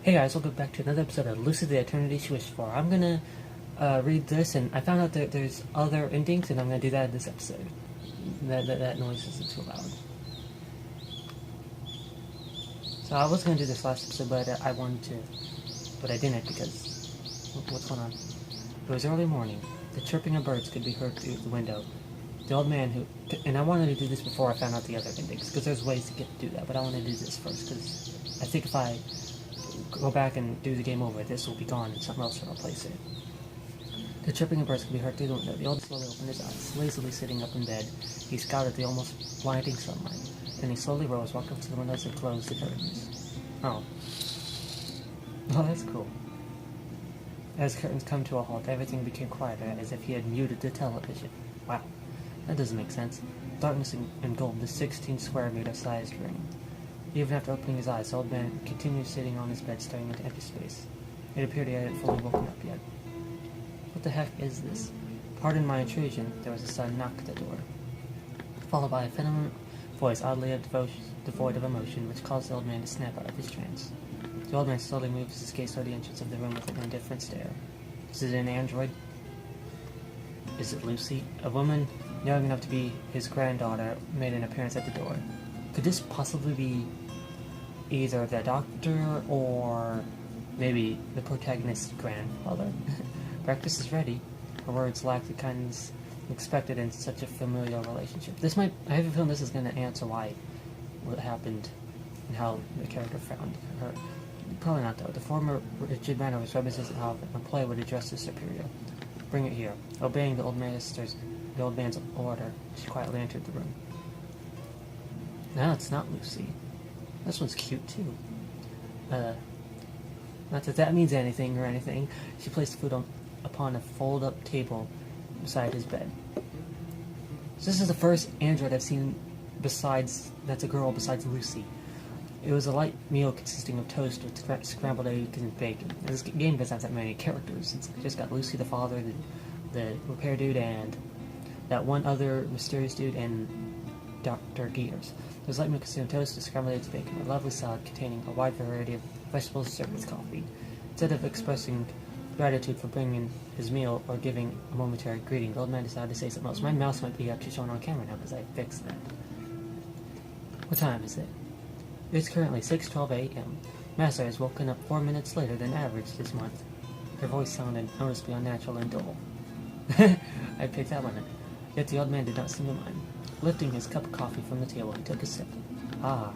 Hey guys, welcome back to another episode of Lucy the Eternity She Wished For. I'm gonna read this, and I found out that there's other endings, and I'm gonna do that in this episode. That noise isn't too loud. So I was gonna do this last episode, but I wanted to, but I didn't because what's going on? It was early morning. The chirping of birds could be heard through the window. The old man and I wanted to do this before I found out the other endings, because there's ways to do that, but I want to do this first, because I think if I go back and do the game over, this will be gone and something else will replace it. The chirping of birds could be heard through the window. The old man slowly opened his eyes. Lazily sitting up in bed, he scowled at the almost blinding sunlight. Then he slowly rose, walked up to the windows and closed the curtains. Oh, that's cool. As curtains come to a halt, everything became quieter, as if he had muted the television. Wow, that doesn't make sense. Darkness engulfed the 16-square-meter-sized ring. Even after opening his eyes, the old man continued sitting on his bed, staring into empty space. It appeared he hadn't fully woken up yet. What the heck is this? Pardon my intrusion. There was a sudden knock at the door, followed by a feminine voice oddly devoid of emotion, which caused the old man to snap out of his trance. The old man slowly moved his gaze toward the entrance of the room with an indifferent stare. Is it an android? Is it Lucy? A woman young enough to be his granddaughter made an appearance at the door. Could this possibly be either the doctor or maybe the protagonist's grandfather? Breakfast is ready. Her words lacked the kindness expected in such a familial relationship. I have a feeling this is going to answer what happened and how the character found her. Probably not, though. The former rigid manner was reminiscent of how an employee would address his superior. Bring it here. Obeying the old man's order, she quietly entered the room. No, it's not Lucy. This one's cute, too. Not that that means anything or anything. She placed food upon a fold-up table beside his bed. So this is the first android I've seen that's a girl besides Lucy. It was a light meal consisting of toast with scrambled eggs and bacon. This game doesn't have that many characters. It's just got Lucy the father, the repair dude, and that one other mysterious dude, and Dr. Gears. There's light meal consisting of toast with scrambled eggs and bacon, a lovely salad containing a wide variety of vegetables served with coffee. Instead of expressing gratitude for bringing his meal or giving a momentary greeting, the old man decided to say something else. My mouse might be actually showing on camera now because I fixed that. What time is it? It's currently 6:12 a.m. Master has woken up 4 minutes later than average this month. Her voice sounded noticeably unnatural and dull. I picked that one up. Yet the old man did not seem to mind. Lifting his cup of coffee from the table, he took a sip. Ah,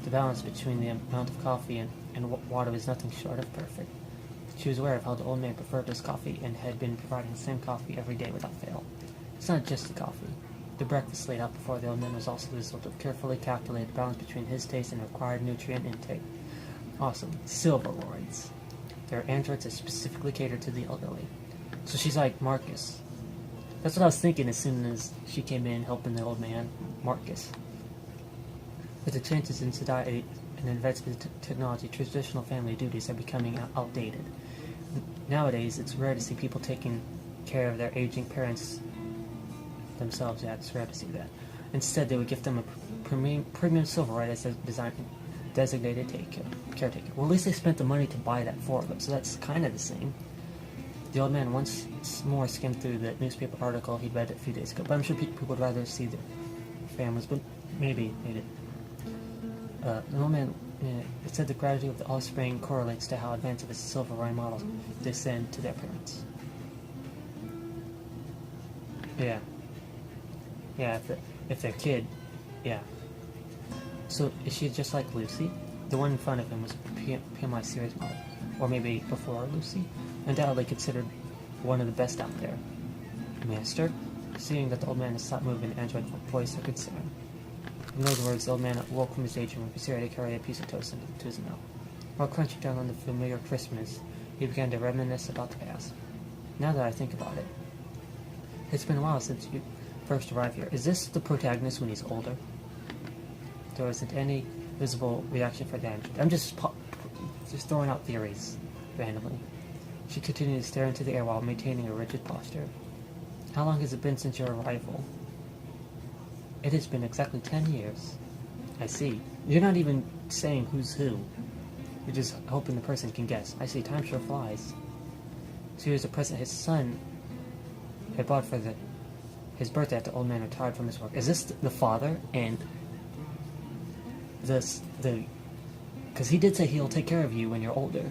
the balance between the amount of coffee and water was nothing short of perfect. She was aware of how the old man preferred his coffee and had been providing the same coffee every day without fail. It's not just the coffee. The breakfast laid out before the old man was also the result of carefully calculated balance between his taste and required nutrient intake. Awesome. Silveroids. They're androids that specifically cater to the elderly. So she's like Marcus. That's what I was thinking as soon as she came in helping the old man. Marcus. With the changes in society and advancement in technology, traditional family duties are becoming outdated. Nowadays, it's rare to see people taking care of their aging parents themselves. Yeah, it's rare to see that. Instead, they would gift them a premium silverite as a designated caretaker. Well, at least they spent the money to buy that for them, so that's kind of the same. The old man once more skimmed through the newspaper article he'd read a few days ago, but I'm sure people would rather see their families, but maybe they did. The old man, it said the gratitude of the offspring correlates to how advanced of a silverite models descend to their parents. Yeah. Yeah, if their kid, yeah. So is she just like Lucy? The one in front of him was PMI series model, or maybe before Lucy, undoubtedly considered one of the best out there. Master? Seeing that the old man had stopped moving, the android voiced her concern. In those words, the old man awoke from his daydream and proceeded to carry a piece of toast into his mouth. While crunching down on the familiar crispness, he began to reminisce about the past. Now that I think about it, it's been a while since you first arrived here. Is this the protagonist when he's older? There wasn't any visible reaction for the android. I'm just throwing out theories randomly. She continued to stare into the air while maintaining a rigid posture. How long has it been since your arrival? It has been exactly 10 years. I see. You're not even saying who's who. You're just hoping the person can guess. I see, time sure flies. So here's a present his son had bought for his birthday after the old man retired from his work. Is this the father? And because he did say he'll take care of you when you're older.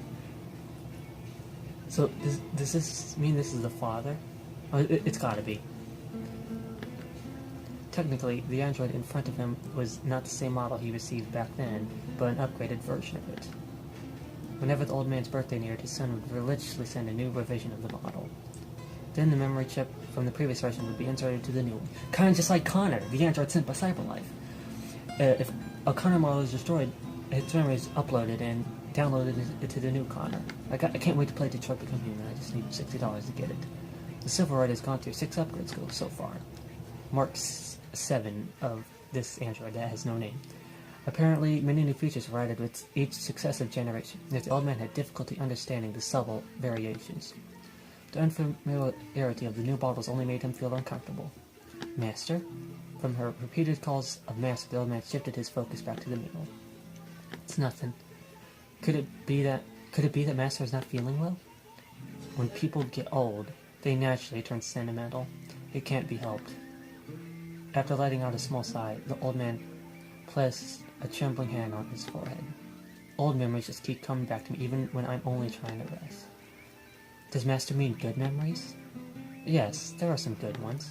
So does this mean this is the father? Oh, it's gotta be. Technically, the android in front of him was not the same model he received back then, but an upgraded version of it. Whenever the old man's birthday neared, his son would religiously send a new revision of the model. Then the memory chip from the previous version would be inserted to the new one. Kind of just like Connor, the android sent by CyberLife. If a Connor model is destroyed, its memory is uploaded and downloaded into the new Connor. I can't wait to play Detroit Become Human. I just need $60 to get it. The Silveroid has gone through 6 upgrade schools so far. Mark 7 of this android that has no name. Apparently, many new features were added with each successive generation, yet the old man had difficulty understanding the subtle variations. The unfamiliarity of the new models only made him feel uncomfortable. Master? From her repeated calls of Master, the old man shifted his focus back to the meal. It's nothing. Could it be that Master is not feeling well? When people get old, they naturally turn sentimental. It can't be helped. After letting out a small sigh, the old man placed a trembling hand on his forehead. Old memories just keep coming back to me even when I'm only trying to rest. Does Master mean good memories? Yes, there are some good ones.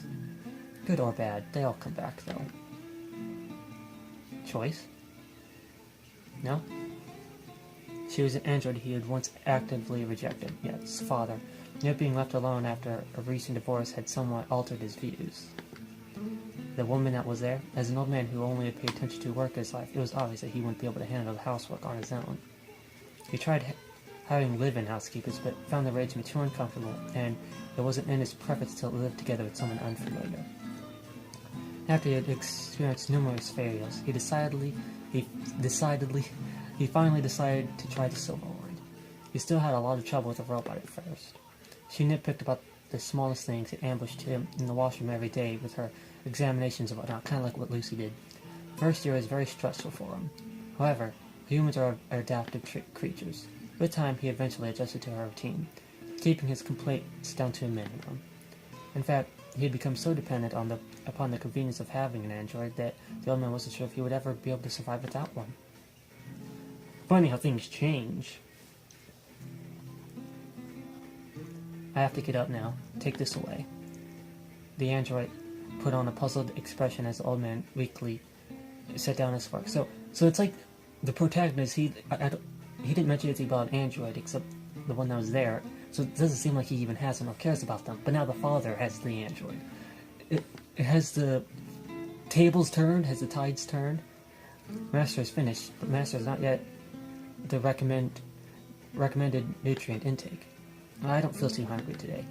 Good or bad, they all come back though. Choice? No? She was an android he had once actively rejected. Yes, father. Yet being left alone after a recent divorce had somewhat altered his views. The woman that was there, as an old man who only had paid attention to work in his life, it was obvious that he wouldn't be able to handle the housework on his own. He tried having live-in housekeepers, but found the arrangement too uncomfortable, and it wasn't in his preference to live together with someone unfamiliar. After he had experienced numerous failures, he finally decided to try the Silveroid. He still had a lot of trouble with the robot at first. She nitpicked about the smallest things and ambushed him in the washroom every day with her examinations and whatnot, kind of like what Lucy did. First year was very stressful for him. However, humans are adaptive creatures. With time, he eventually adjusted to her routine, keeping his complaints down to a minimum. In fact, he had become so dependent upon the convenience of having an android that the old man wasn't sure if he would ever be able to survive without one. Funny how things change. I have to get up now. Take this away. The android put on a puzzled expression as the old man weakly sat down his fork. So it's like the protagonist, he didn't mention anything about an android except the one that was there. So it doesn't seem like he even has them or cares about them. But now the father has the android. It has the tables turned, has the tides turned. Master is finished, but Master is not yet the recommended nutrient intake. I don't feel too hungry today.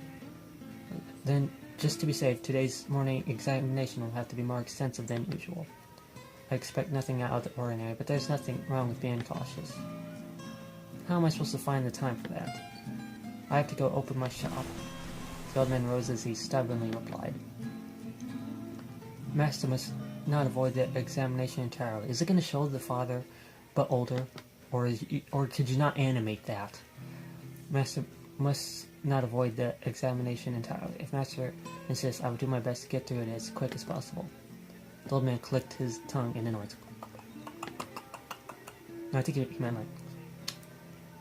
Then, just to be safe, today's morning examination will have to be more extensive than usual. I expect nothing out of the ordinary, but there's nothing wrong with being cautious. How am I supposed to find the time for that? I have to go open my shop. The old man rose as he stubbornly replied. Master must not avoid the examination entirely. Is it going to show the father, but older? Or could you not animate that? Master must not avoid the examination entirely. If Master insists, I will do my best to get through it as quick as possible. The old man clicked his tongue in a noise. No, I think he meant like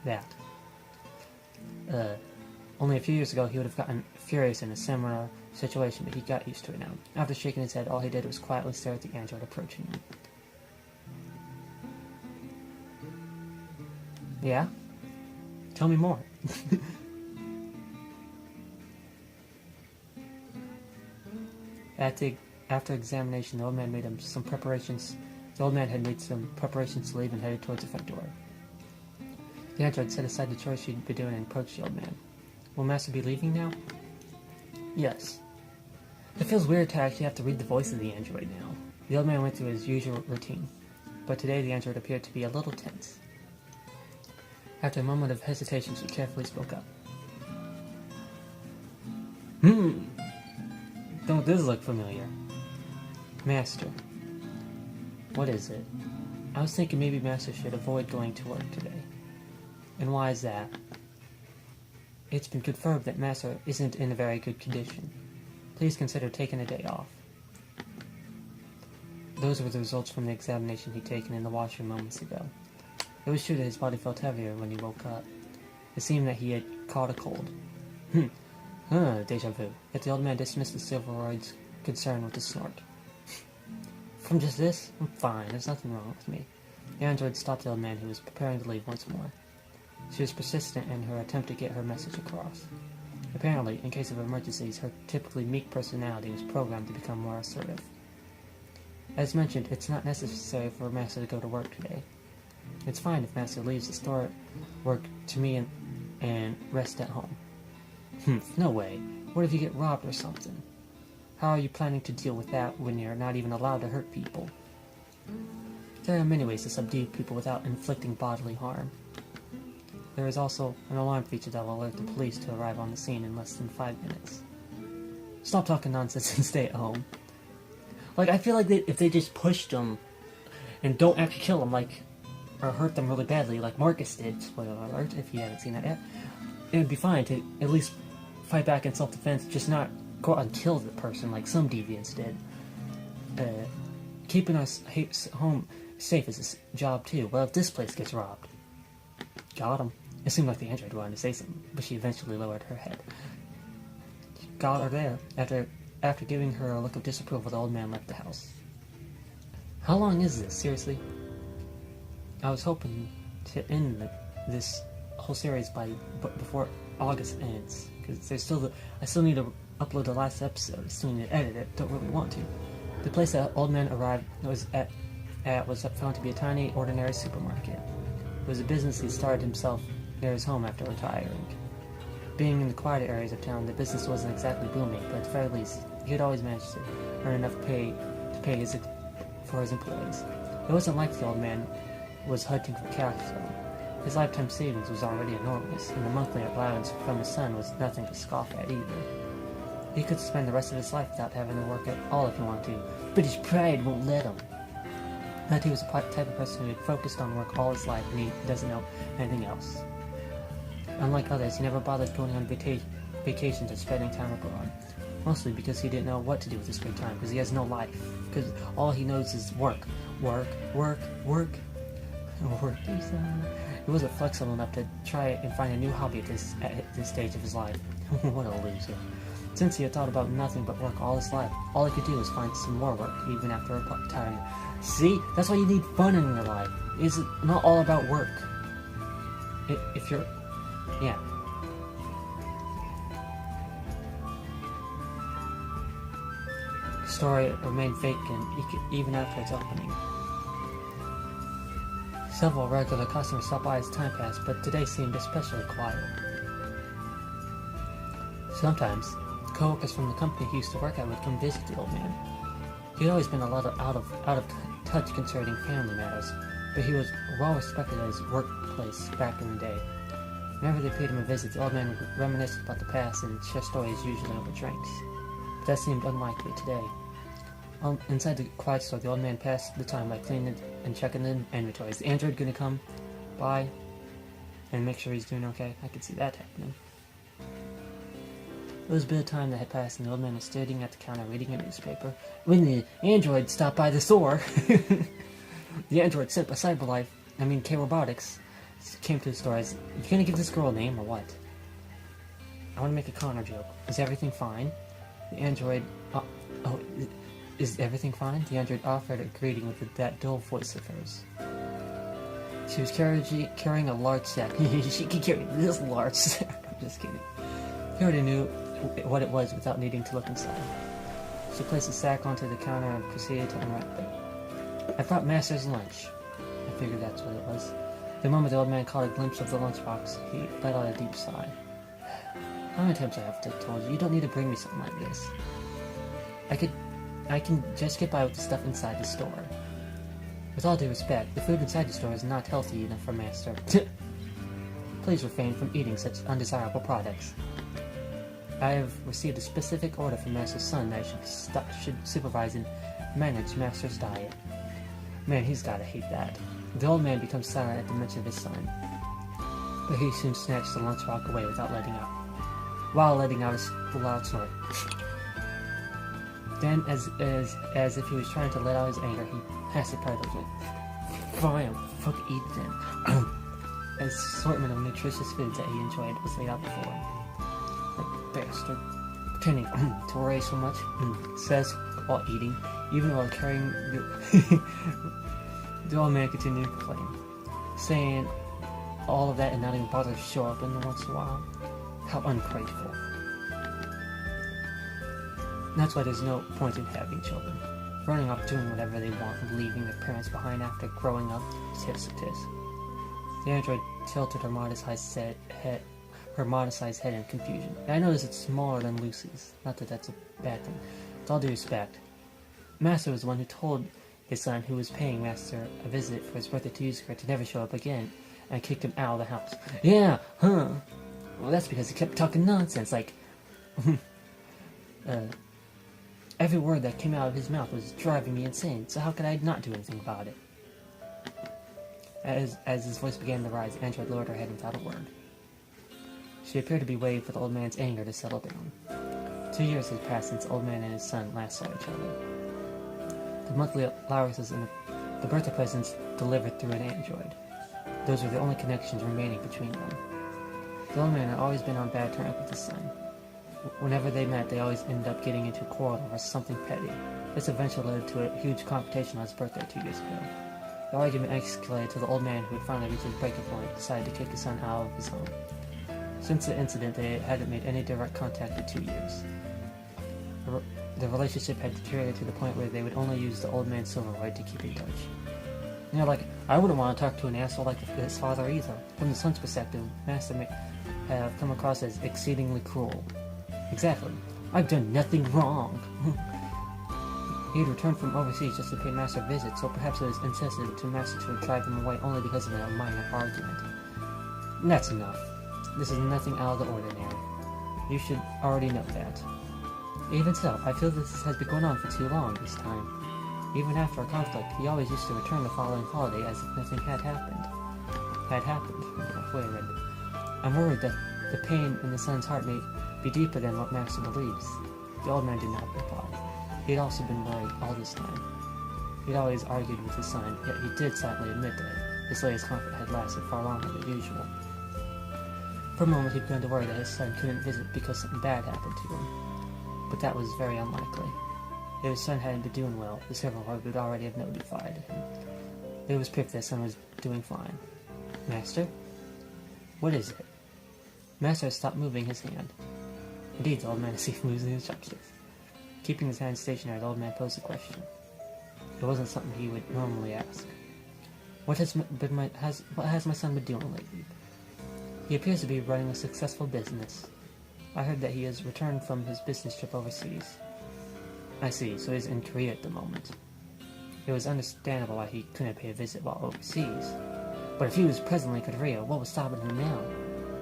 that. Only a few years ago, he would have gotten furious in a similar situation, but he got used to it now. After shaking his head, all he did was quietly stare at the android approaching him. Yeah? Tell me more. After examination, the old man made him some preparations. The old man had made some preparations to leave and headed towards the front door. The android set aside the chores she'd been doing and approached the old man. Will Master be leaving now? Yes. It feels weird to actually have to read the voice of the android now. The old man went through his usual routine, but today the android appeared to be a little tense. After a moment of hesitation, she carefully spoke up. Don't this look familiar? Master. What is it? I was thinking maybe Master should avoid going to work today. And why is that? It's been confirmed that Master isn't in a very good condition. Please consider taking a day off. Those were the results from the examination he'd taken in the washroom moments ago. It was true that his body felt heavier when he woke up. It seemed that he had caught a cold. Deja vu. Yet the old man dismissed the silveroid's concern with a snort. From just this? I'm fine, there's nothing wrong with me. The android stopped the old man, who was preparing to leave once more. She was persistent in her attempt to get her message across. Apparently, in case of emergencies, her typically meek personality was programmed to become more assertive. As mentioned, it's not necessary for Master to go to work today. It's fine if Master leaves the store work to me and rest at home. No way. What if you get robbed or something? How are you planning to deal with that when you're not even allowed to hurt people? There are many ways to subdue people without inflicting bodily harm. There is also an alarm feature that will alert the police to arrive on the scene in less than 5 minutes. Stop talking nonsense and stay at home. Like, I feel like if they just pushed them and don't actually kill them, or hurt them really badly, like Marcus did, spoiler alert, if you haven't seen that yet, it would be fine to at least fight back in self-defense, just not go out and kill the person like some deviants did. Keeping us home safe is a job too. Well, if this place gets robbed. Got him. It seemed like the android wanted to say something, but she eventually lowered her head. Got her there. After giving her a look of disapproval, the old man left the house. How long is this, seriously? I was hoping to end this whole series before August ends, because I still need to upload the last episode. I still need to edit it. Don't really want to. The place that old man arrived was found to be a tiny, ordinary supermarket. It was a business he started himself near his home after retiring. Being in the quieter areas of town, the business wasn't exactly booming, but at the very least, he had always managed to earn enough pay for his employees. It wasn't like the old man was hunting for cash flow. His lifetime savings was already enormous, and the monthly allowance from his son was nothing to scoff at either. He could spend the rest of his life without having to work at all if he wanted to, but his pride won't let him. That he was the type of person who had focused on work all his life and he doesn't know anything else. Unlike others, he never bothered going on vacations or spending time abroad. Mostly because he didn't know what to do with his free time, because he has no life. Because all he knows is work. Work. He wasn't flexible enough to try and find a new hobby at this stage of his life. What a loser. Since he had thought about nothing but work all his life, all he could do was find some more work, even after retirement. See? That's why you need fun in your life. It's not all about work. If you're... Yeah. The story remained vacant even after its opening. Several regular customers stopped by as time passed, but today seemed especially quiet. Sometimes, co-workers from the company he used to work at would come visit the old man. He had always been a lot out of touch concerning family matters, but he was well respected at his workplace back in the day. Whenever they paid him a visit, the old man would reminisce about the past and share stories, usually over drinks. But that seemed unlikely today. Inside the quiet store, the old man passed the time by cleaning and checking the inventory. Is the android gonna come by and make sure he's doing okay? I could see that happening. It was a bit of time that had passed, and the old man was sitting at the counter reading a newspaper when the android stopped by the store. The android sent by K-Robotics came to the store. You gonna give this girl a name or what? I want to make a Connor joke. Is everything fine? The android... is everything fine? The android offered a greeting with that dull voice of hers. She was carrying a large sack. She could carry this large sack. I'm just kidding. He already knew what it was without needing to look inside. She placed the sack onto the counter and proceeded to unwrap it. I brought Master's lunch. I figured that's what it was. The moment the old man caught a glimpse of the lunchbox, he let out a deep sigh. How many times have I told you, you don't need to bring me something like this. I can just get by with the stuff inside the store. With all due respect, the food inside the store is not healthy enough for Master. Please refrain from eating such undesirable products. I have received a specific order from Master's son that I should supervise and manage Master's diet. Man, he's gotta hate that. The old man becomes silent at the mention of his son. but he soon snatched the lunchbox away while letting out a loud snort. Then, as if he was trying to let out his anger, he passed it privately. Fine, fuck eat then. An assortment of nutritious foods that he enjoyed was laid out before him. That bastard. Pretending to worry so much, says while eating, even while carrying the old man continued to complain, saying all of that and not even bother to show up in once in a while. How ungrateful. That's why there's no point in having children. Running off doing whatever they want and leaving their parents behind after growing up is tis. The android tilted her modest-sized head in confusion. And I noticed it's smaller than Lucy's. Not that that's a bad thing. With all due respect, Master was the one who told his son, who was paying Master a visit for his birthday to use her, to never show up again, and kicked him out of the house. Yeah, huh? Well, that's because he kept talking nonsense, like... every word that came out of his mouth was driving me insane, so how could I not do anything about it? As his voice began to rise, the android lowered her head without a word. She appeared to be waiting for the old man's anger to settle down. 2 years had passed since the old man and his son last saw each other. The monthly allowances and the birthday presents delivered through an android. Those were the only connections remaining between them. The old man had always been on bad terms with his son. Whenever they met, they always ended up getting into a quarrel over something petty. This eventually led to a huge confrontation on his birthday 2 years ago. The argument escalated to the old man, who had finally reached his breaking point, decided to kick his son out of his home. Since the incident, they hadn't made any direct contact in 2 years. The relationship had deteriorated to the point where they would only use the old man's Silverwood to keep in touch. You know, like, I wouldn't want to talk to an asshole like his father either. From the son's perspective, Master may have come across as exceedingly cruel. Exactly. I've done nothing wrong. He had returned from overseas just to pay Master a visit, so perhaps it was insensitive to Master to drive him away only because of a minor argument. That's enough. This is nothing out of the ordinary. You should already know that. Even so, I feel this has been going on for too long this time. Even after a conflict, he always used to return the following holiday as if nothing had happened. Wait a minute. I'm worried that the pain in the son's heart may be deeper than what Master believes. The old man did not reply. He had also been worried all this time. He'd always argued with his son, yet he did silently admit that his latest conflict had lasted far longer than usual. For a moment he began to worry that his son couldn't visit because something bad happened to him. But that was very unlikely. If his son hadn't been doing well, the Silverwood would already have notified him. There was proof that his son was doing fine. Master? What is it? Master had stopped moving his hand. Indeed, the old man ceased moving his chopsticks. Keeping his hand stationary, the old man posed a question. It wasn't something he would normally ask. What has my son been doing lately? He appears to be running a successful business. I heard that he has returned from his business trip overseas. I see, so he's in Korea at the moment. It was understandable why he couldn't pay a visit while overseas. But if he was presently in Korea, what was stopping him now?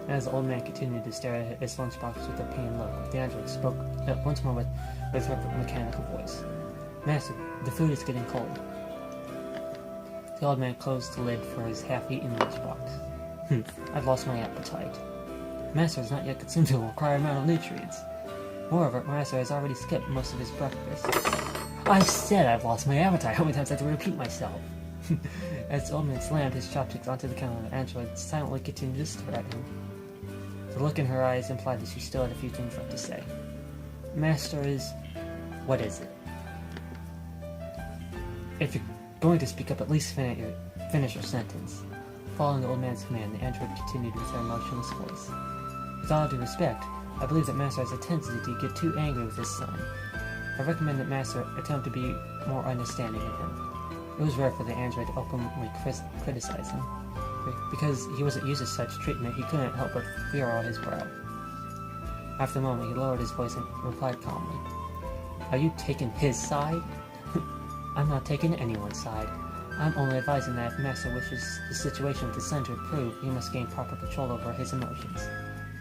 As the old man continued to stare at his lunchbox with a pained look, the android spoke once more with her mechanical voice. Master, the food is getting cold. The old man closed the lid for his half-eaten lunchbox. I've lost my appetite. Master has not yet consumed the required amount of nutrients. Moreover, Master has already skipped most of his breakfast. I said I've lost my appetite. How many times I have to repeat myself? As the old man slammed his chopsticks onto the counter, the android silently continued to stare at him. The look in her eyes implied that she still had a few things left to say. Master is... what is it? If you're going to speak up, at least finish your sentence. Following the old man's command, the android continued with her emotionless voice. With all due respect, I believe that Master has a tendency to get too angry with his son. I recommend that Master attempt to be more understanding of him. It was rare for the android to openly criticize him. Because he wasn't used to such treatment, he couldn't help but furrow his brow. After a moment, he lowered his voice and replied calmly. Are you taking his side? I'm not taking anyone's side. I'm only advising that if Master wishes the situation with his son to improve, he must gain proper control over his emotions.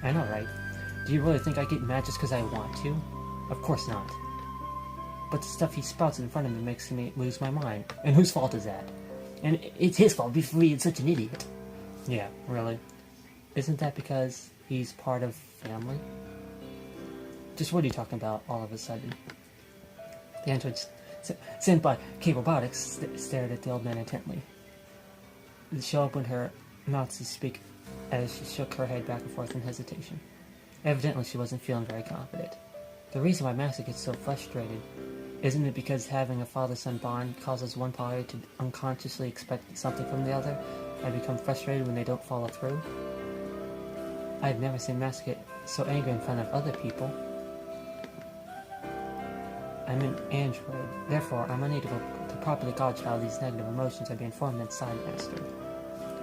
I know, right? Do you really think I get mad just because I want to? Of course not. But the stuff he spouts in front of me makes me lose my mind. And whose fault is that? And it's his fault for being such an idiot. Yeah, really. Isn't that because he's part of family? Just what are you talking about all of a sudden? The android sent by K Robotics stared at the old man intently. She opened her mouth to speak as she shook her head back and forth in hesitation. Evidently, she wasn't feeling very confident. The reason why Master gets so frustrated, isn't it because having a father-son bond causes one party to unconsciously expect something from the other and become frustrated when they don't follow through? I've never seen Master get so angry in front of other people. I'm an android, therefore I'm unable to properly gauge how these negative emotions are being formed inside Master.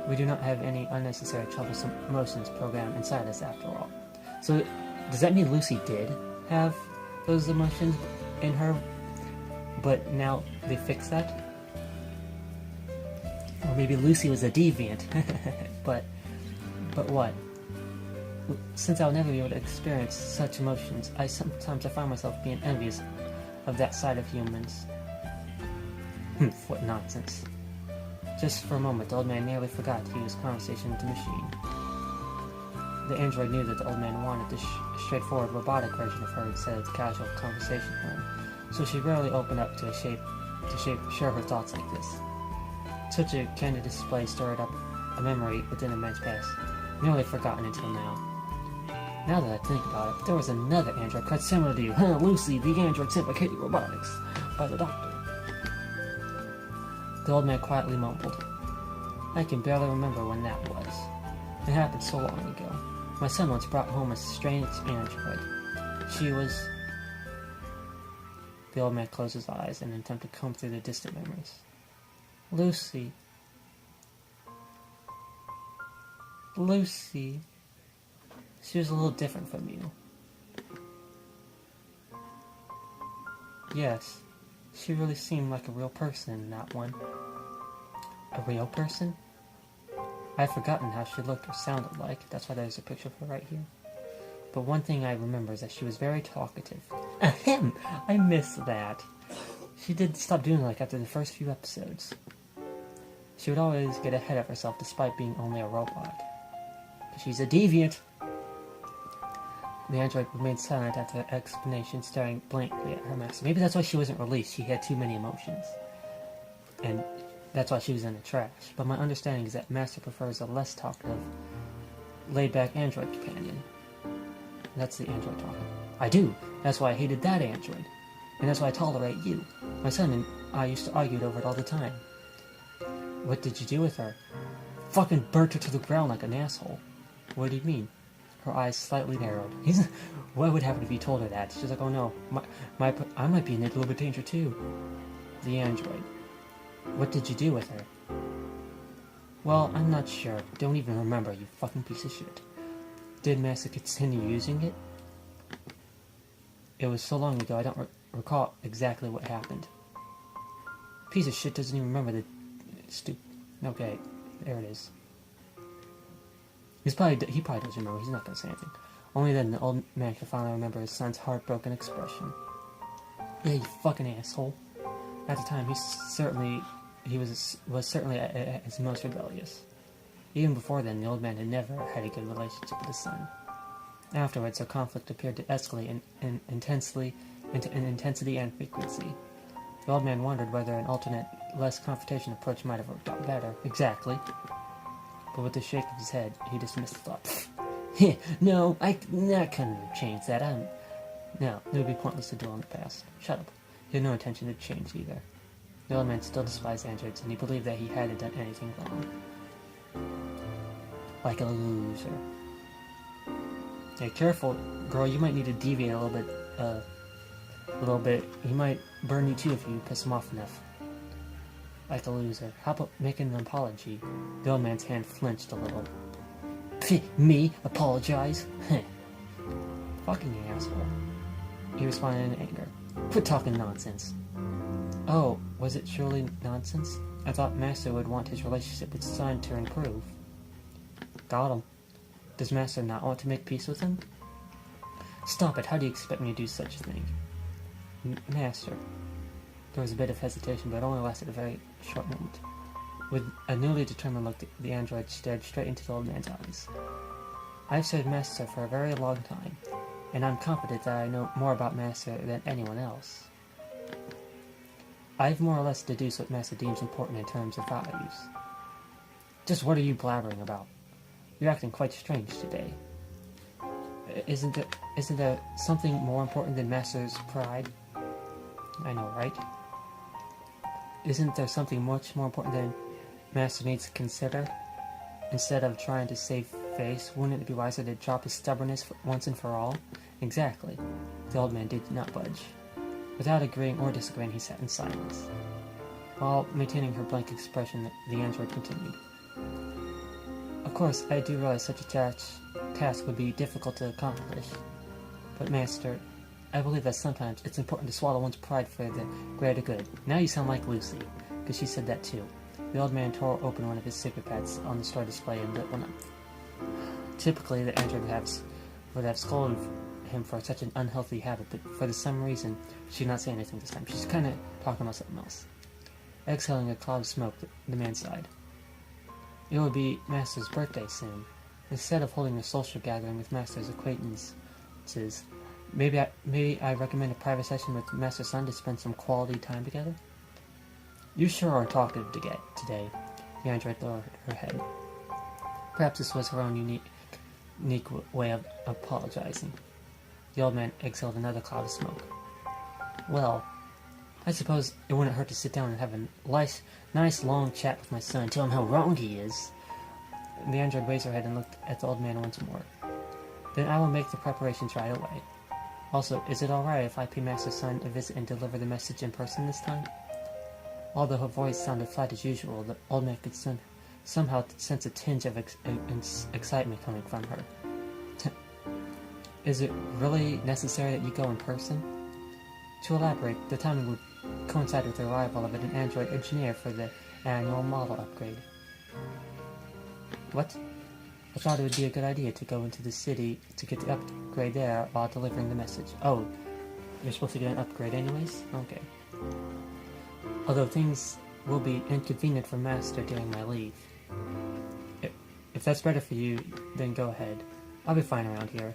We do not have any unnecessary troublesome emotions programmed inside us after all. So, does that mean Lucy did have those emotions in her, but now they fixed that? Or maybe Lucy was a deviant, but what? Since I'll never be able to experience such emotions, I find myself being envious of that side of humans. What nonsense. Just for a moment, the old man nearly forgot to use conversation with the machine. The android knew that the old man wanted the straightforward robotic version of her instead of the casual conversation form, so she rarely opened up to share her thoughts like this. Such a candid display stirred up a memory within a man's past, nearly forgotten until now. Now that I think about it, there was another android quite similar to you. Lucy, the android sent by K Robotics, by the doctor. The old man quietly mumbled. I can barely remember when that was. It happened so long ago. My son once brought home a strange android. She was... The old man closed his eyes in an attempt to comb through the distant memories. Lucy. She was a little different from you. Yes, she really seemed like a real person in that one. A real person? I've forgotten how she looked or sounded like, that's why there's a picture of her right here. But one thing I remember is that she was very talkative. Ahem! I miss that. She did stop doing like after the first few episodes. She would always get ahead of herself despite being only a robot. But she's a deviant! The android remained silent after the explanation, staring blankly at her master. Maybe that's why she wasn't released. She had too many emotions. And that's why she was in the trash. But my understanding is that Master prefers a less talkative, laid-back android companion. That's the android talking. I do. That's why I hated that android. And that's why I tolerate you. My son and I used to argue over it all the time. What did you do with her? Fucking burnt her to the ground like an asshole. What do you mean? Her eyes slightly narrowed. What would happen if you told her that? She's like, oh no, I might be in a little bit of danger too. The android. What did you do with her? Well, I'm not sure. Don't even remember, you fucking piece of shit. Did Master continue using it? It was so long ago, I don't recall exactly what happened. Piece of shit doesn't even remember the Okay, there it is. He probably doesn't remember. He's not going to say anything. Only then the old man could finally remember his son's heartbroken expression. Yeah, you fucking asshole. At the time, he was certainly at his most rebellious. Even before then, the old man had never had a good relationship with his son. Afterwards, their conflict appeared to escalate in intensity and frequency. The old man wondered whether an alternate, less confrontation approach might have worked out better. Exactly. But with a shake of his head, he dismissed the thought. No, I couldn't have changed that. No, it would be pointless to dwell on the past. Shut up. He had no intention to change either. The old man still despised androids, and he believed that he hadn't done anything wrong. Like a loser. Hey, careful, girl. You might need to deviate a little bit. He might burn you too if you piss him off enough. Like a loser. How about making an apology? The old man's hand flinched a little. Me? Apologize? Fucking asshole. He responded in anger. Quit talking nonsense. Oh, was it surely nonsense? I thought Master would want his relationship with son to improve. Got him. Does Master not want to make peace with him? Stop it. How do you expect me to do such a thing? Master. There was a bit of hesitation, but it only lasted a very short moment. With a newly determined look, the android stared straight into the old man's eyes. I've served Master for a very long time, and I'm confident that I know more about Master than anyone else. I've more or less deduced what Master deems important in terms of values. Just what are you blabbering about? You're acting quite strange today. Isn't there something more important than Master's pride? I know, right? Isn't there something much more important than Master needs to consider? Instead of trying to save face, wouldn't it be wiser to drop his stubbornness once and for all? Exactly. The old man did not budge. Without agreeing or disagreeing, he sat in silence. While maintaining her blank expression, the android continued. Of course, I do realize such a task would be difficult to accomplish. But Master, I believe that sometimes it's important to swallow one's pride for the greater good. Now you sound like Lucy, because she said that too. The old man tore open one of his cigarette pads on the store display and lit one up. Typically, the android would have scolded him for such an unhealthy habit, but for some reason, she did not say anything this time. She's kind of talking about something else. Exhaling a cloud of smoke, the man sighed. It will be Master's birthday soon. Instead of holding a social gathering with Master's acquaintances, maybe I recommend a private session with Master's son to spend some quality time together? You sure are talkative today. The android lowered her head. Perhaps this was her own unique way of apologizing. The old man exhaled another cloud of smoke. Well, I suppose it wouldn't hurt to sit down and have a nice long chat with my son and tell him how wrong he is. The android raised her head and looked at the old man once more. Then I will make the preparations right away. Also, is it alright if I pay Master's son a visit and deliver the message in person this time? Although her voice sounded flat as usual, the old man could somehow sense a tinge of excitement coming from her. Is it really necessary that you go in person? To elaborate, the timing would coincide with the arrival of an android engineer for the annual model upgrade. What? I thought it would be a good idea to go into the city to get the upgrade there while delivering the message. Oh, you're supposed to get an upgrade anyways? Okay. Although things will be inconvenient for Master during my leave. If that's better for you, then go ahead. I'll be fine around here.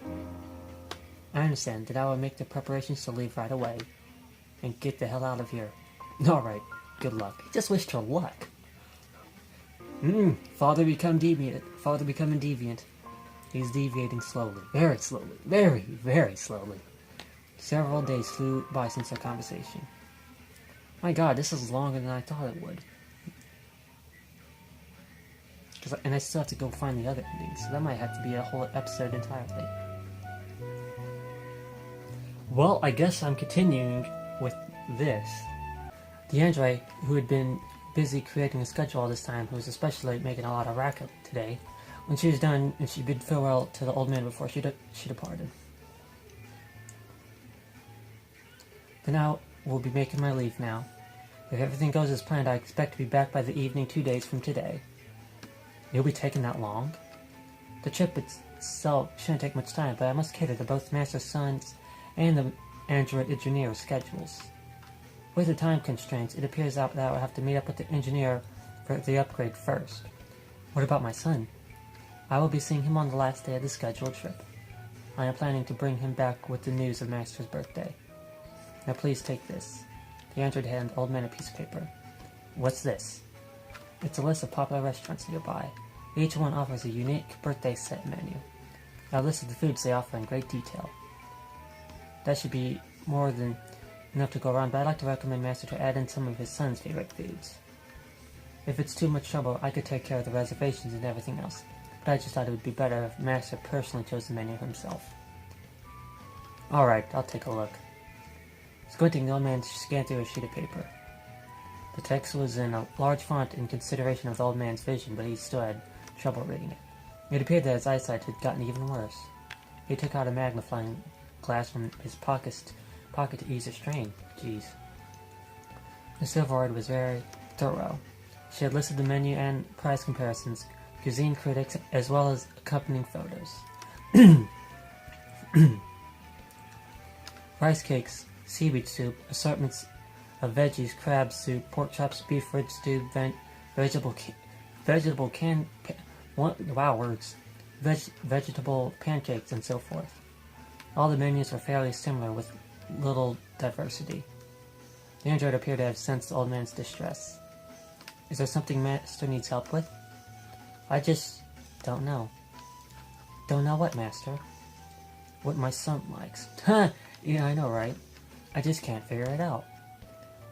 I understand that I will make the preparations to leave right away. And get the hell out of here. Alright, good luck. Just wished her luck. Father becoming deviant. He's deviating slowly. Very slowly. Very, very slowly. Several days flew by since our conversation. My god, this is longer than I thought it would. And I still have to go find the other endings, so that might have to be a whole episode entirely. Well, I guess I'm continuing with this. The android, who had been busy creating a schedule all this time, who was especially making a lot of racket today, when she was done and she bid farewell to the old man before she departed. Then I will be making my leave now. If everything goes as planned, I expect to be back by the evening 2 days from today. You'll be taking that long? The trip itself shouldn't take much time, but I must cater to both Master's son's and the android engineer's schedules. With the time constraints, it appears that I will have to meet up with the engineer for the upgrade first. What about my son? I will be seeing him on the last day of the scheduled trip. I am planning to bring him back with the news of Master's birthday. Now please take this. The android handed the old man a piece of paper. What's this? It's a list of popular restaurants nearby. Each one offers a unique birthday set menu. A list of the foods they offer in great detail. That should be more than enough to go around, but I'd like to recommend Master to add in some of his son's favorite foods. If it's too much trouble, I could take care of the reservations and everything else, but I just thought it would be better if Master personally chose the menu himself. Alright, I'll take a look. Squinting, the old man scanned through a sheet of paper. The text was in a large font in consideration of the old man's vision, but he still had trouble reading it. It appeared that his eyesight had gotten even worse. He took out a magnifying glass from his pocket to ease the strain. Jeez. The silverware was very thorough. She had listed the menu and price comparisons, cuisine critics, as well as accompanying photos. Rice cakes, seaweed soup, assortments of veggies, crab soup, pork chops, beef rib stew, vegetable vegetable pancakes, and so forth. All the menus were fairly similar with little diversity. The android appeared to have sensed the old man's distress. Is there something Master needs help with? I just don't know. Don't know what, Master? What my son likes. Huh! Yeah, I know, right? I just can't figure it out.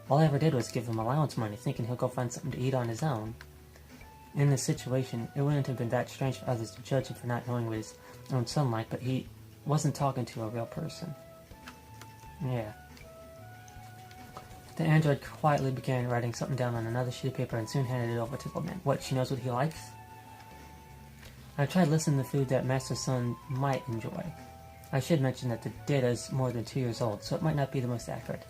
All I ever did was give him allowance money, thinking he'll go find something to eat on his own. In this situation, it wouldn't have been that strange for others to judge him for not knowing what his own son liked, but he wasn't talking to a real person. Yeah. The android quietly began writing something down on another sheet of paper and soon handed it over to the old man. What, she knows what he likes? I tried listing the food that Master's son might enjoy. I should mention that the data is more than 2 years old, so it might not be the most accurate.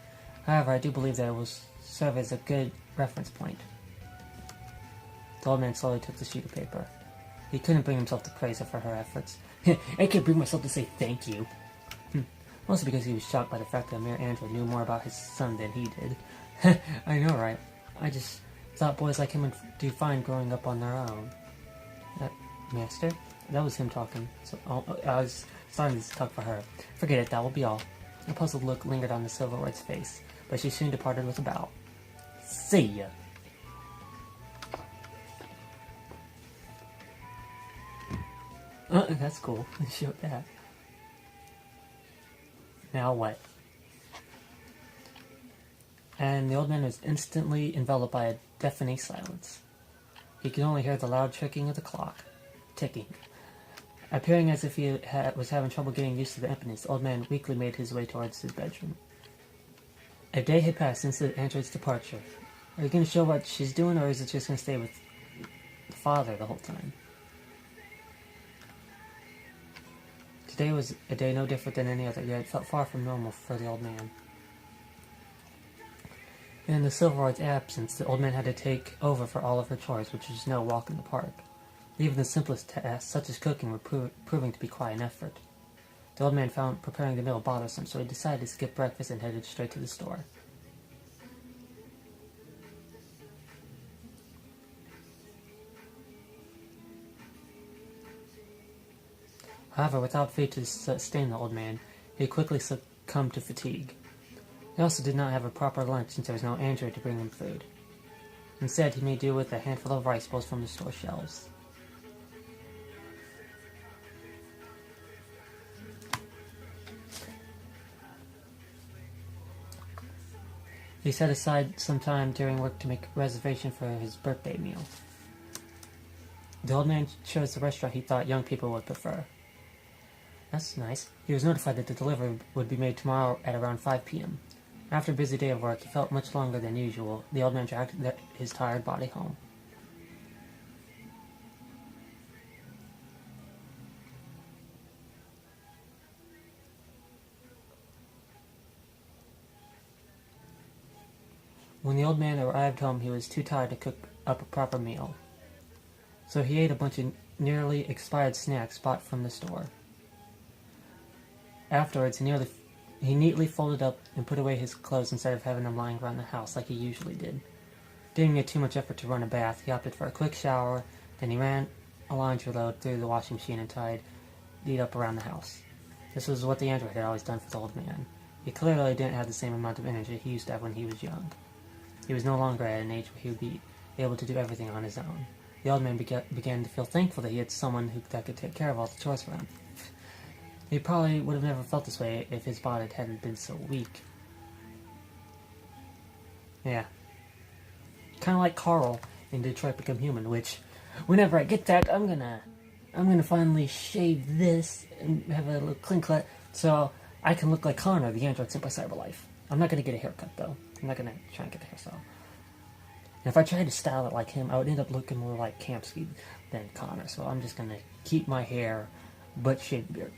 However, I do believe that it will serve as a good reference point. The old man slowly took the sheet of paper. He couldn't bring himself to praise her for her efforts. I can't bring myself to say thank you. Mostly because he was shocked by the fact that a mere android knew more about his son than he did. I know, right? I just thought boys like him would do fine growing up on their own. Master? That was him talking. So I was starting to talk for her. Forget it, that will be all. A puzzled look lingered on the Silveroid's face, but she soon departed with a bow. See ya! That's cool. She wrote that. Now what? And the old man was instantly enveloped by a deafening silence. He could only hear the loud ticking of the clock. Ticking. Appearing as if he was having trouble getting used to the emptiness, the old man weakly made his way towards his bedroom. A day had passed since the android's departure. Are you going to show what she's doing, or is it just going to stay with the father the whole time? Today was a day no different than any other, yet it felt far from normal for the old man. In the Silveroid's absence, the old man had to take over for all of her chores, which was no walk in the park. Even the simplest tasks, such as cooking, were proving to be quite an effort. The old man found preparing the meal bothersome, so he decided to skip breakfast and headed straight to the store. However, without food to sustain the old man, he quickly succumbed to fatigue. He also did not have a proper lunch since there was no android to bring him food. Instead, he made do with a handful of rice bowls from the store shelves. He set aside some time during work to make a reservation for his birthday meal. The old man chose the restaurant he thought young people would prefer. That's nice. He was notified that the delivery would be made tomorrow at around 5 p.m. After a busy day of work, he felt much longer than usual. The old man dragged his tired body home. When the old man arrived home, he was too tired to cook up a proper meal. So he ate a bunch of nearly expired snacks bought from the store. Afterwards, he neatly folded up and put away his clothes instead of having them lying around the house like he usually did. Didn't get too much effort to run a bath. He opted for a quick shower, then he ran a laundry load through the washing machine and tied it up around the house. This was what the android had always done for the old man. He clearly didn't have the same amount of energy he used to have when he was young. He was no longer at an age where he would be able to do everything on his own. The old man began to feel thankful that he had someone that could take care of all the chores for him. He probably would have never felt this way if his body hadn't been so weak. Yeah. Kind of like Carl in Detroit Become Human, which, whenever I get that, I'm gonna finally shave this and have a little clean cut so I can look like Connor, the android sent by Cyberlife. I'm not gonna get a haircut, though. I'm not gonna try and get the hairstyle. And if I tried to style it like him, I would end up looking more like Kamsky than Connor. So I'm just gonna keep my hair, but shave the beard,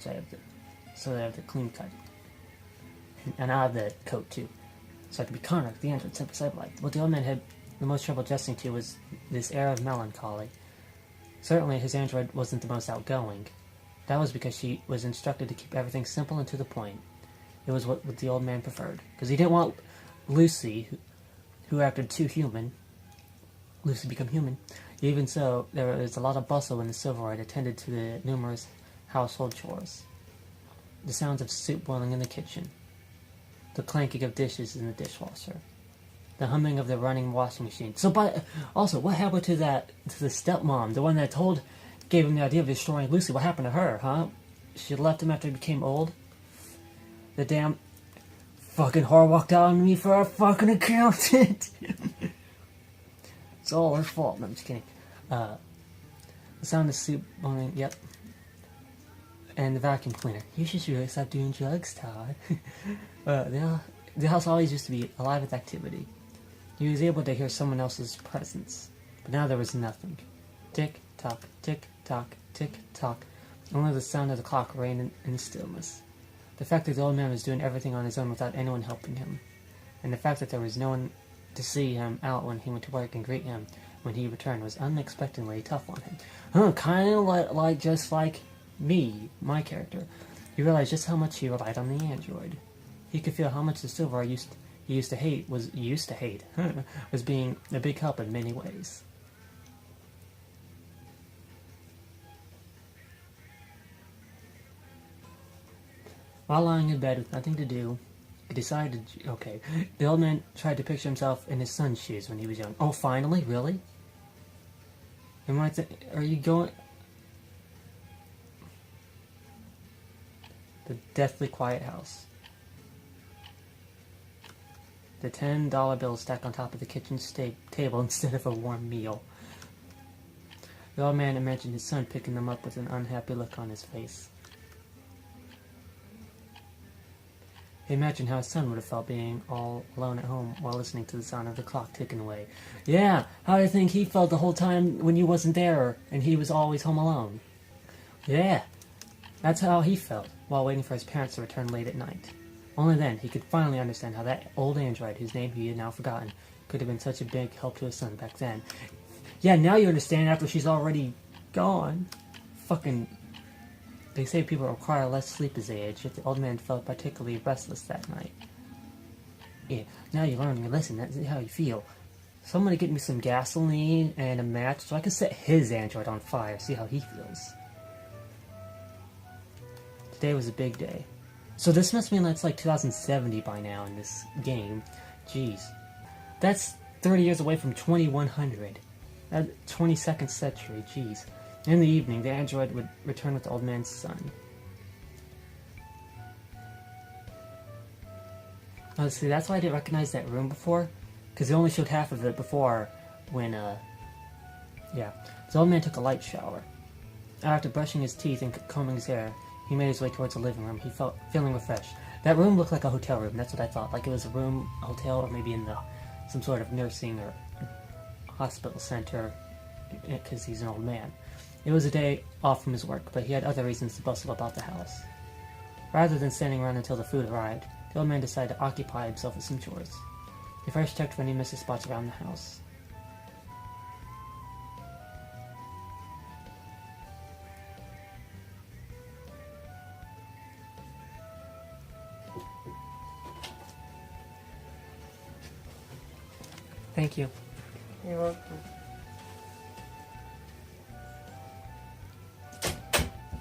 so I have the clean cut. And I have the coat too, so I could be Connor, the android sent by Cyberlife. What the old man had the most trouble adjusting to was this air of melancholy. Certainly, his android wasn't the most outgoing. That was because she was instructed to keep everything simple and to the point. It was what the old man preferred, because he didn't want Lucy, who acted too human. Lucy become human. Even so, there was a lot of bustle when the Silveroid attended to the numerous household chores. The sounds of soup boiling in the kitchen, the clanking of dishes in the dishwasher, the humming of the running washing machine. Also, what happened to the stepmom, the one that gave him the idea of destroying Lucy? What happened to her, huh? She left him after he became old? The damn fucking whore walked out on me for a fucking accountant. It's all her fault. No, I'm just kidding. The sound of soup boiling, yep. And the vacuum cleaner. You should really stop doing drugs, Todd. The house always used to be alive with activity. He was able to hear someone else's presence. But now there was nothing. Tick, tock, tick, tock, tick, tock. Only the sound of the clock reigned in stillness. The fact that the old man was doing everything on his own without anyone helping him. And the fact that there was no one to see him out when he went to work and greet him when he returned was unexpectedly tough on him. Kind of just like me, my character. He realized just how much he relied on the android. He could feel how much the Silver he used to hate was being a big help in many ways. While lying in bed with nothing to do, he decided, the old man tried to picture himself in his son's shoes when he was young. Oh, finally? Really? Are you going... The deathly quiet house. The $10 bill stacked on top of the kitchen table instead of a warm meal. The old man imagined his son picking them up with an unhappy look on his face. He imagined how his son would have felt being all alone at home while listening to the sound of the clock ticking away. Yeah, how do you think he felt the whole time when you wasn't there and he was always home alone? Yeah, that's how he felt while waiting for his parents to return late at night. Only then he could finally understand how that old android, whose name he had now forgotten, could have been such a big help to his son back then. Yeah, now you understand after she's already gone. Fucking... They say people require less sleep as they age, yet the old man felt particularly restless that night. Yeah, now you're learning your lesson, that's how you feel. Somebody get me some gasoline and a match so I can set his android on fire, see how he feels. Today was a big day. So this must mean that's like 2070 by now in this game. Jeez. That's 30 years away from 2100. 22nd century, jeez. In the evening, the android would return with the old man's son. Let's see, that's why I didn't recognize that room before. Because they only showed half of it before when, The old man took a light shower. After brushing his teeth and combing his hair, he made his way towards the living room. He felt feeling refreshed. That room looked like a hotel room, that's what I thought. Like it was a hotel, or maybe in some sort of nursing or hospital center, because he's an old man. It was a day off from his work, but he had other reasons to bustle about the house. Rather than standing around until the food arrived, the old man decided to occupy himself with some chores. He first checked for any missing spots around the house. Thank you. You're welcome.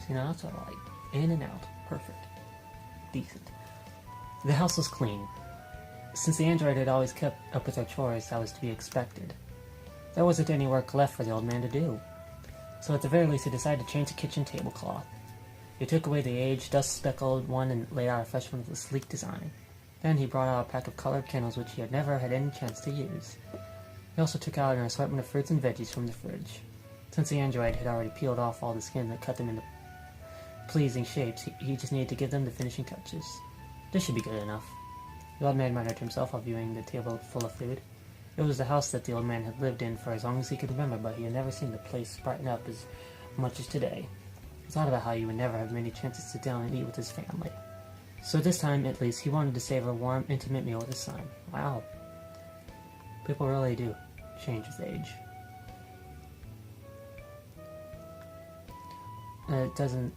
See, now that's alright. In and out. Perfect. Decent. The house was clean. Since the android had always kept up with her chores, that was to be expected. There wasn't any work left for the old man to do. So at the very least, he decided to change the kitchen tablecloth. He took away the aged, dust-speckled one and laid out a fresh one with a sleek design. Then he brought out a pack of colored candles which he had never had any chance to use. He also took out an assortment of fruits and veggies from the fridge. Since the android had already peeled off all the skin that cut them into pleasing shapes, he just needed to give them the finishing touches. This should be good enough. The old man muttered to himself while viewing the table full of food. It was the house that the old man had lived in for as long as he could remember, but he had never seen the place brighten up as much as today. He thought about how he would never have many chances to sit down and eat with his family. So this time, at least, he wanted to savor a warm, intimate meal with his son. Wow. People really do change with age. It doesn't...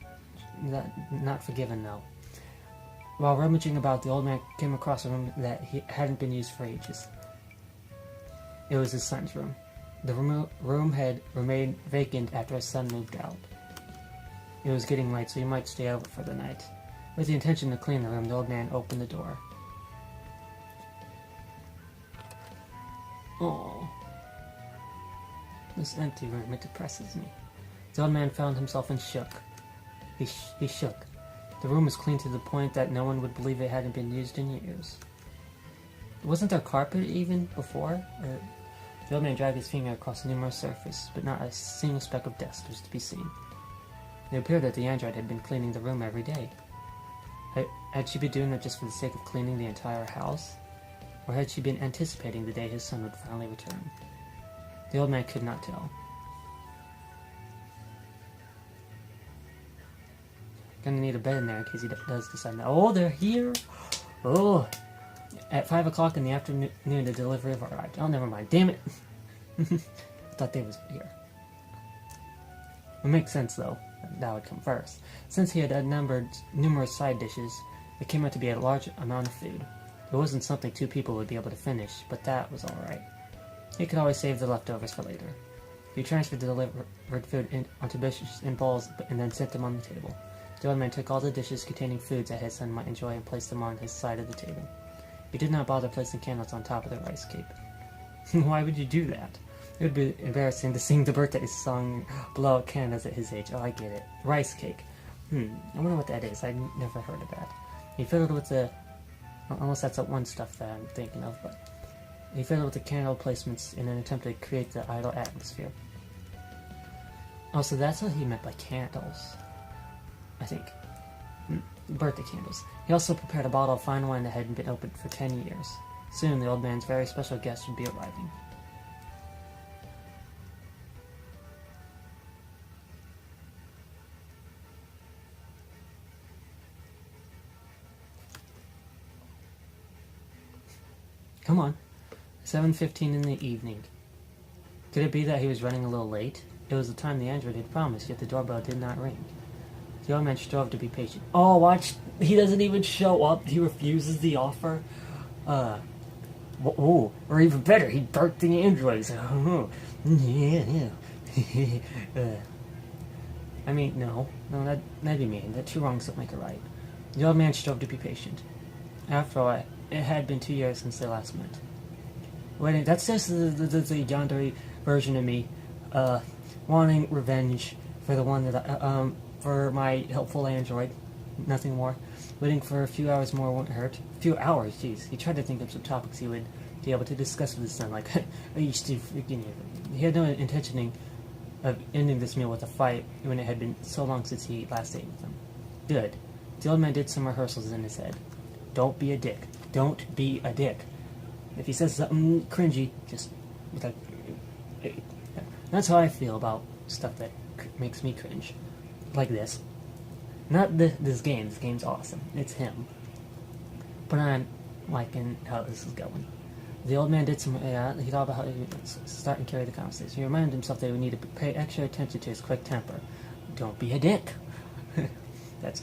Not forgiven, though. While rummaging about, the old man came across a room that hadn't been used for ages. It was his son's room. The room had remained vacant after his son moved out. It was getting late, so he might stay over for the night. With the intention to clean the room, the old man opened the door. Oh, this empty room, it depresses me. The old man found himself and shook. He shook. The room was clean to the point that no one would believe it hadn't been used in years. Wasn't there carpet even before? The old man dragged his finger across numerous surfaces, but not a single speck of dust was to be seen. It appeared that the android had been cleaning the room every day. Had she been doing that just for the sake of cleaning the entire house? Or had she been anticipating the day his son would finally return? The old man could not tell. Gonna need a bed in there in case he does decide. Oh, they're here! Oh! At 5 o'clock in the afternoon, the delivery arrived. Oh, never mind. Damn it! I thought they was here. It makes sense, though. That would come first. Since he had unnumbered numerous side dishes, it came out to be a large amount of food. It wasn't something 2 people would be able to finish, but that was alright. He could always save the leftovers for later. He transferred the delivered food onto dishes and bowls and then set them on the table. The old man took all the dishes containing foods that his son might enjoy and placed them on his side of the table. He did not bother placing candles on top of the rice cake. Why would you do that? It would be embarrassing to sing the birthday song, blow out candles at his age. Oh, I get it. Rice cake. I wonder what that is. I've never heard of that. He fiddled with the... Unless that's that one stuff that I'm thinking of, but... He fiddled with the candle placements in an attempt to create the idle atmosphere. Oh, so that's what he meant by candles. I think. Birthday candles. He also prepared a bottle of fine wine that hadn't been opened for 10 years. Soon, the old man's very special guest would be arriving. Come on. 7:15 in the evening. Could it be that he was running a little late? It was the time the android had promised, yet the doorbell did not ring. The old man strove to be patient. Oh, watch! He doesn't even show up. He refuses the offer. Oh, or even better, he burnt the androids. Oh, yeah. I mean, no, that'd be mean. That 2 wrongs don't make a right. The old man strove to be patient. After all, it had been 2 years since they last met. Wait, that's just the yandere version of me, wanting revenge for the one that for my helpful android. Nothing more. Waiting for a few hours more won't hurt. A few hours, jeez. He tried to think of some topics he would be able to discuss with his son, like, I used to freaking... He had no intention of ending this meal with a fight when it had been so long since he last ate with him. Good. The old man did some rehearsals in his head. Don't be a dick. Don't be a dick. If he says something cringy, just... That's how I feel about stuff that makes me cringe. Like this. Not this game. This game's awesome. It's him. But I'm liking how this is going. The old man did some... he thought about how he would start and carry the conversation. He reminded himself that he would need to pay extra attention to his quick temper. Don't be a dick.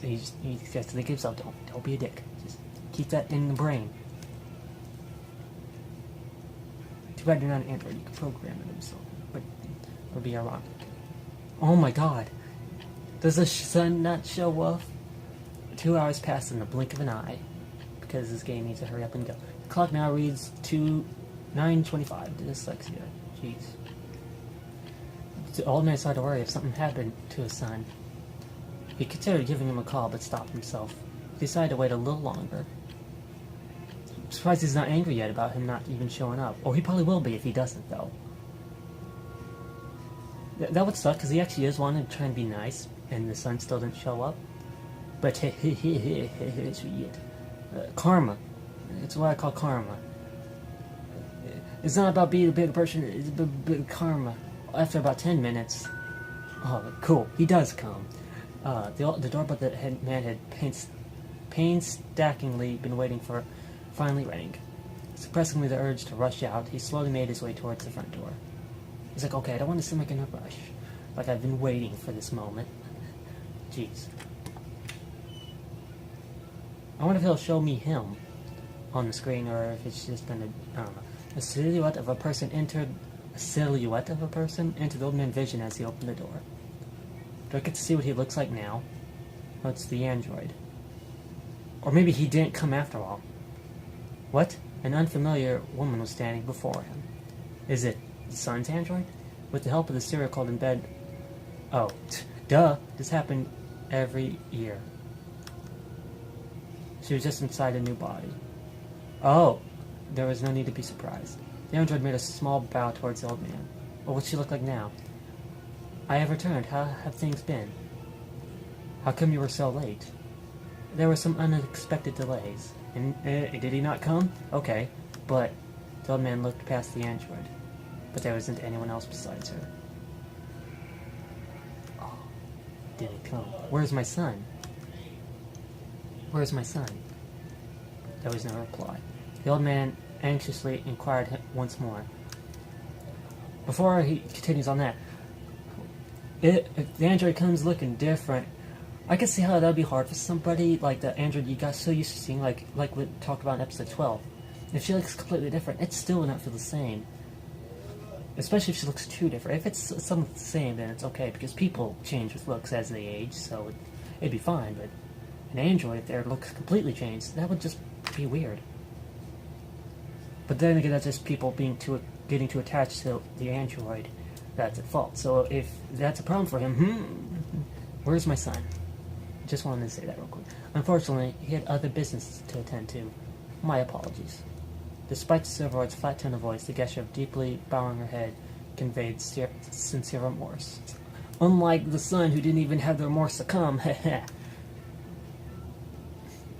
He just has to think himself, don't be a dick. Just keep that in the brain. Too bad you're not an android. You can program it himself. But it would be ironic. Oh my god. Does the sun not show up? 2 hours pass in the blink of an eye. Because this game needs to hurry up and go. The clock now reads 9:25. Dyslexia. Jeez. The old man started to worry if something happened to his son. He considered giving him a call, but stopped himself. He decided to wait a little longer. I'm surprised he's not angry yet about him not even showing up. Or he probably will be if he doesn't, though. That would suck, because he actually is wanting to try and be nice, and the son still didn't show up. But it's weird. Karma. It's what I call karma. It's not about being a big person, it's about karma. After about 10 minutes... Oh, cool. He does come. The doorbell that the man had painstakingly been waiting for finally rang. Suppressing the urge to rush out, he slowly made his way towards the front door. He's like, okay, I don't want to seem like in a rush. Like I've been waiting for this moment. Jeez. I wonder if he'll show me him on the screen, or if it's just gonna, I don't know. A silhouette of a person entered a silhouette of a person into the old man's vision as he opened the door. Do I get to see what he looks like now? Oh, it's the android. Or maybe he didn't come after all. What? An unfamiliar woman was standing before him. Is it the son's android? With the help of the serial called in bed... Oh, duh. This happened every year. She was just inside a new body. Oh, there was no need to be surprised. The android made a small bow towards the old man. Well, what's she look like now? I have returned. How have things been? How come you were so late? There were some unexpected delays. And did he not come? Okay, but the old man looked past the android. But there wasn't anyone else besides her. Oh, did he come? Where's my son? Where's my son? There was no reply. The old man anxiously inquired once more. Before he continues on that, if the android comes looking different, I can see how that would be hard for somebody like the android you got so used to seeing, like we talked about in episode 12. If she looks completely different, it still would not feel the same. Especially if she looks too different. If it's something the same, then it's okay, because people change with looks as they age, so it'd be fine, but an android, if their looks completely changed, that would just be weird. But then again, that's just people getting too attached to the android that's at fault. So if that's a problem for him, where's my son? Just wanted to say that real quick. Unfortunately, he had other business to attend to. My apologies. Despite the silveroid's flat tone of voice, the gesture of deeply bowing her head conveyed sincere remorse. Unlike the son who didn't even have the remorse to come.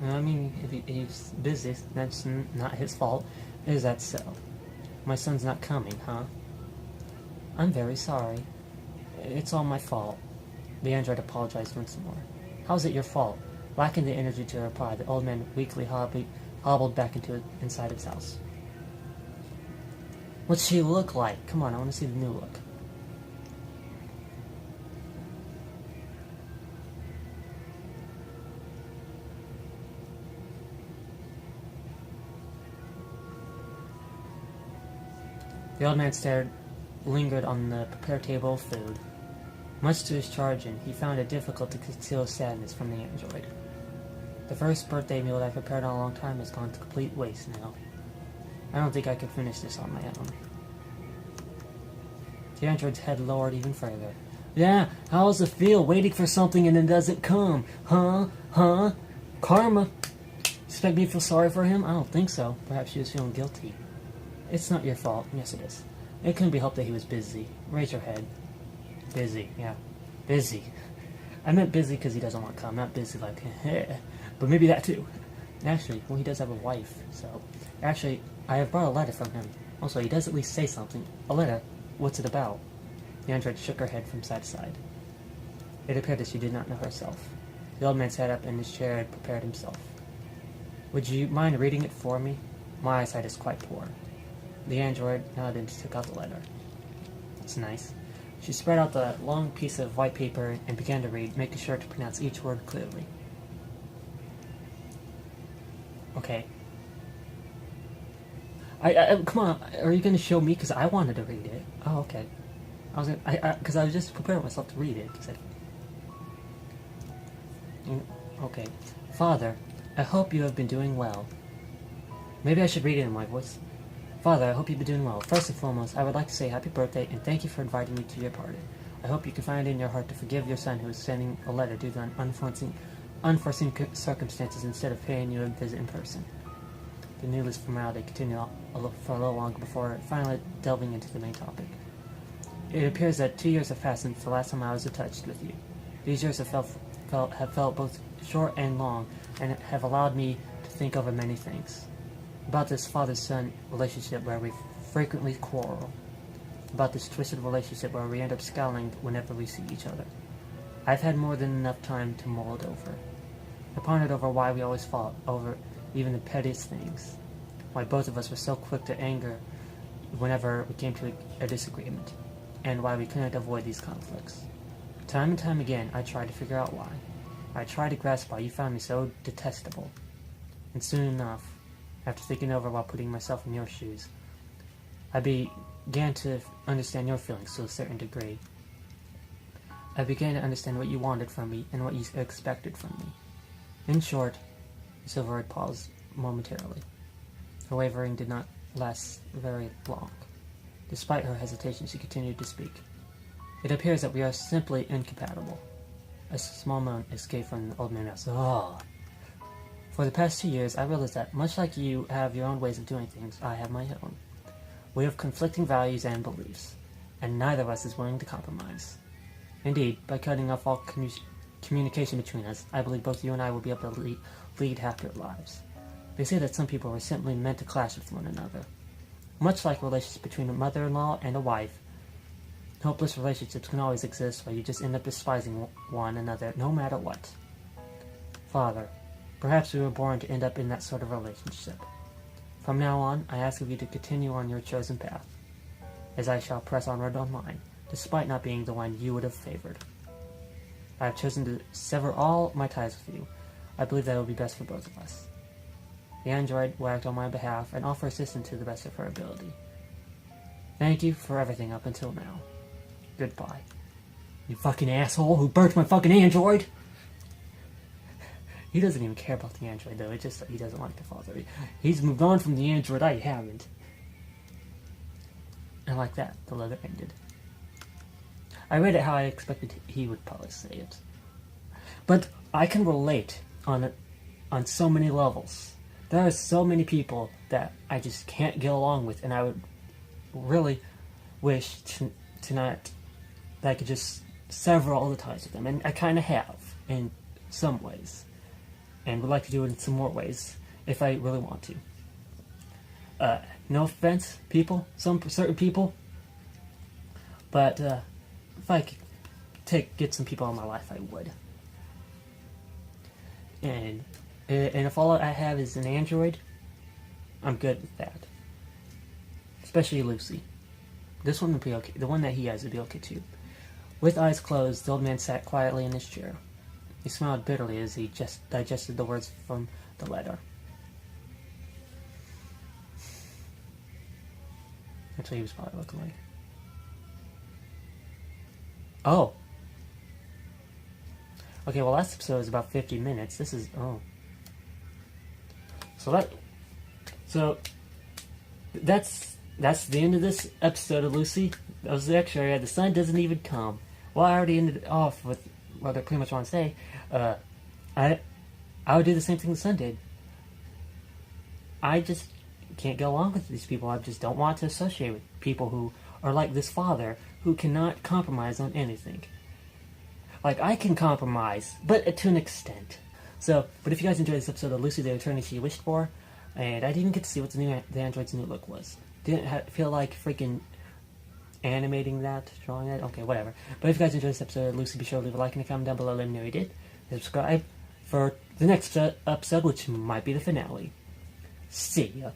I mean, if he's busy, that's not his fault. Is that so? My son's not coming, huh? I'm very sorry. It's all my fault. The android apologized once more. How's it your fault? Lacking the energy to reply, the old man weakly hobbled back inside his house. What's she look like? Come on, I want to see the new look. The old man lingered on the prepared table of food. Much to his chagrin, he found it difficult to conceal sadness from the android. The first birthday meal that I've prepared in a long time has gone to complete waste now. I don't think I can finish this on my own. The android's head lowered even further. Yeah, how does it feel waiting for something and it doesn't come? Huh? Karma. Expect me to feel sorry for him? I don't think so. Perhaps she was feeling guilty. It's not your fault. Yes, it is. It couldn't be helped that he was busy. Raise your head. Busy, yeah. Busy. I meant busy because he doesn't want to come, not busy like, but maybe that too. Actually, well, he does have a wife, so... Actually, I have brought a letter from him. Also, he does at least say something. A letter? What's it about? The android shook her head from side to side. It appeared that she did not know herself. The old man sat up in his chair and prepared himself. Would you mind reading it for me? My eyesight is quite poor. The android nodded and took out the letter. That's nice. She spread out the long piece of white paper and began to read, making sure to pronounce each word clearly. Okay. Come on, are you going to show me? Because I wanted to read it. Oh, okay. Because I was just preparing myself to read it. Okay. Father, I hope you have been doing well. Maybe I should read it in my voice. Father, I hope you've been doing well. First and foremost, I would like to say happy birthday and thank you for inviting me to your party. I hope you can find it in your heart to forgive your son who is sending a letter due to unforeseen circumstances instead of paying you a visit in person. The needless formality continued for a little longer before finally delving into the main topic. It appears that 2 years have passed since the last time I was in touch with you. These years have felt both short and long, and have allowed me to think over many things. About this father-son relationship where we frequently quarrel. About this twisted relationship where we end up scowling whenever we see each other. I've had more than enough time to mull it over. I pondered over why we always fought over even the pettiest things. Why both of us were so quick to anger whenever we came to a disagreement. And why we couldn't avoid these conflicts. Time and time again, I tried to figure out why. I tried to grasp why you found me so detestable. And soon enough, after thinking over while putting myself in your shoes, I began to understand your feelings to a certain degree. I began to understand what you wanted from me and what you expected from me. In short, Silverwood paused momentarily. Her wavering did not last very long. Despite her hesitation, she continued to speak. It appears that we are simply incompatible. A small moan escaped from the old man's mouth. Oh. For the past 2 years, I realized that, much like you have your own ways of doing things, I have my own. We have conflicting values and beliefs, and neither of us is willing to compromise. Indeed, by cutting off all communication between us, I believe both you and I will be able to lead happier lives. They say that some people are simply meant to clash with one another. Much like relationships between a mother-in-law and a wife, hopeless relationships can always exist where you just end up despising one another no matter what. Father, perhaps we were born to end up in that sort of relationship. From now on, I ask of you to continue on your chosen path, as I shall press onward on mine, despite not being the one you would have favored. I have chosen to sever all my ties with you. I believe that it will be best for both of us. The android will act on my behalf and offer assistance to the best of her ability. Thank you for everything up until now. Goodbye. You fucking asshole who burnt my fucking android! He doesn't even care about the android, though. It's just that he doesn't like the father. He's moved on from the android. I haven't. And like that, the letter ended. I read it how I expected he would probably say it. But I can relate on so many levels. There are so many people that I just can't get along with, and I would really wish that I could just sever all the ties with them. And I kind of have, in some ways. And would like to do it in some more ways, if I really want to. No offense, people, some certain people. But if I could get some people out of my life, I would. And if all I have is an android, I'm good with that. Especially Lucy. This one would be okay. The one that he has would be okay too. With eyes closed, the old man sat quietly in his chair. He smiled bitterly as he just digested the words from the letter. That's what he was probably looking like. Oh. Okay, well, last episode was about 50 minutes. This is... oh. So that's the end of this episode of Lucy. That was the extra area. The sun doesn't even come. Well, I already ended it off with what I pretty much want to say. I would do the same thing the sun did. I just can't go along with these people. I just don't want to associate with people who are like this father who cannot compromise on anything. Like, I can compromise, but to an extent. So, but if you guys enjoyed this episode of Lucy, the attorney she wished for, and I didn't even get to see what the android's new look was. Didn't feel like freaking animating that, drawing that. Okay, whatever. But if you guys enjoyed this episode of Lucy, be sure to leave a like and a comment down below. Let me know you did. Subscribe for the next episode, which might be the finale. See ya.